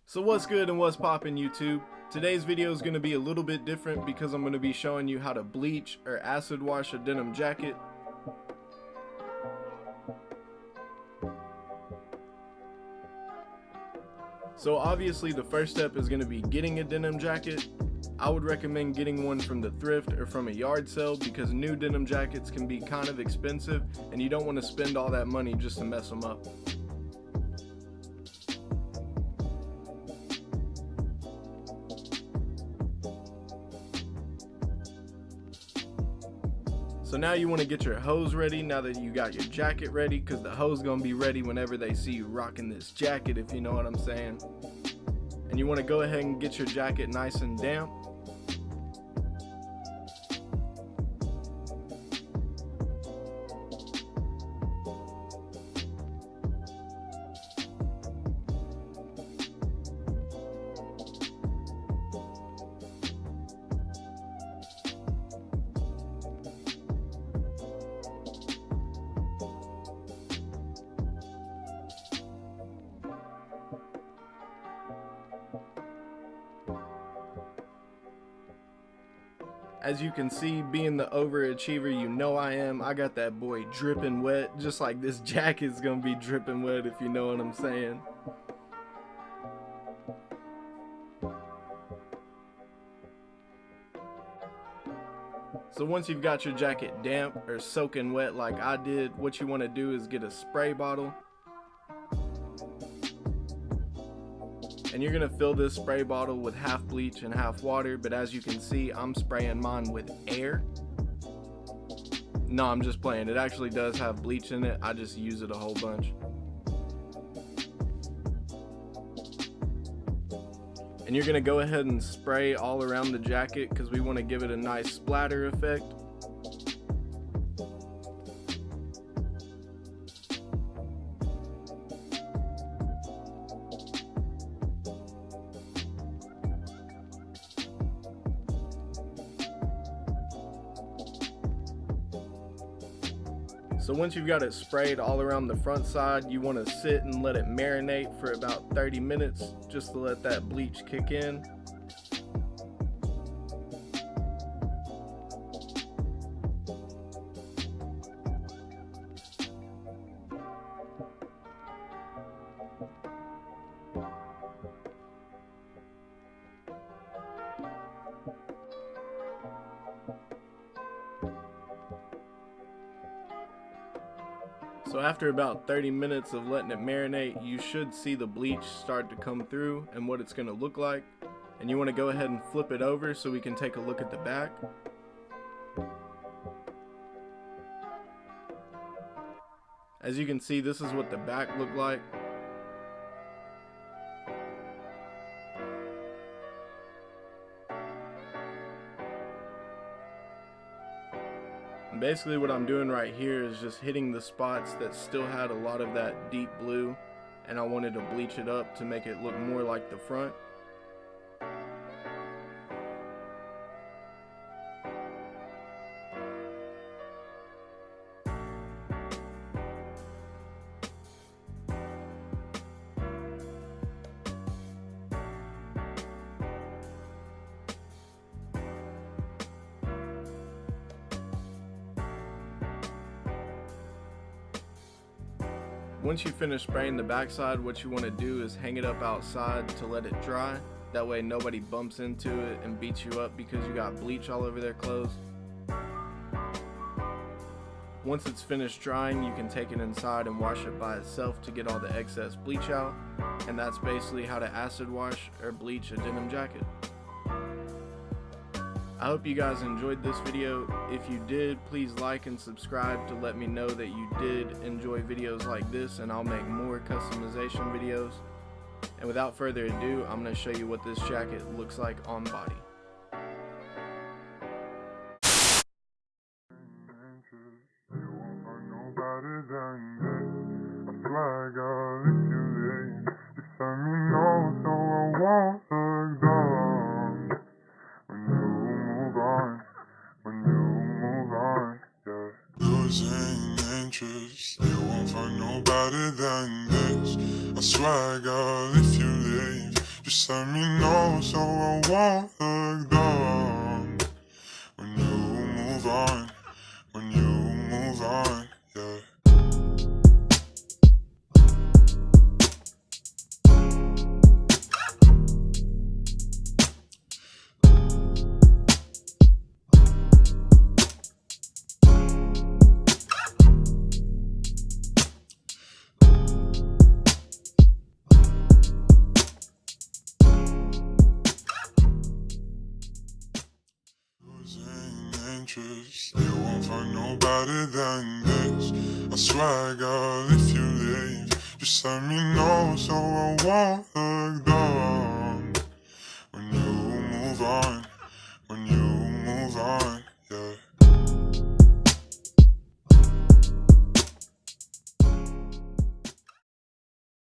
So what's good and what's poppin' YouTube? Today's video is going to be a little bit different because I'm going to be showing you how to bleach or acid wash a denim jacket. So obviously the first step is going to be getting a denim jacket. I would recommend getting one from the thrift or from a yard sale because new denim jackets can be kind of expensive and you don't want to spend all that money just to mess them up. So now you want to get your hose ready now that you got your jacket ready, because the hose is going to be ready whenever they see you rocking this jacket, if you know what I'm saying. And you want to go ahead and get your jacket nice and damp. As you can see, being the overachiever you know I am, I got that boy dripping wet, just like this jacket's gonna be dripping wet, if you know what I'm saying. So once you've got your jacket damp or soaking wet like I did, what you want to do is get a spray bottle. And you're going to fill this spray bottle with half bleach and half water, but as you can see, I'm spraying mine with air. No, I'm just playing. It actually does have bleach in it. I just use it a whole bunch. And you're going to go ahead and spray all around the jacket because we want to give it a nice splatter effect. So once you've got it sprayed all around the front side, you want to sit and let it marinate for about 30 minutes just to let that bleach kick in. So after about 30 minutes of letting it marinate, you should see the bleach start to come through and what it's going to look like. And you want to go ahead and flip it over so we can take a look at the back. As you can see, this is what the back looked like. Basically what I'm doing right here is just hitting the spots that still had a lot of that deep blue, and I wanted to bleach it up to make it look more like the front. Once you finish spraying the backside, what you want to do is hang it up outside to let it dry. That way nobody bumps into it and beats you up because you got bleach all over their clothes. Once it's finished drying, you can take it inside and wash it by itself to get all the excess bleach out. And that's basically how to acid wash or bleach a denim jacket. I hope you guys enjoyed this video. If you did, please like and subscribe to let me know that you did enjoy videos like this, and I'll make more customization videos. And without further ado, I'm going to show you what this jacket looks like on body. When you better than this. I swear, girl, if you leave, just let me know so I won't look down. When you move on, when you move on, yeah. Interest, you won't find no better than this. I swear, girl, if you leave, just let me know so I won't look down. When you move on,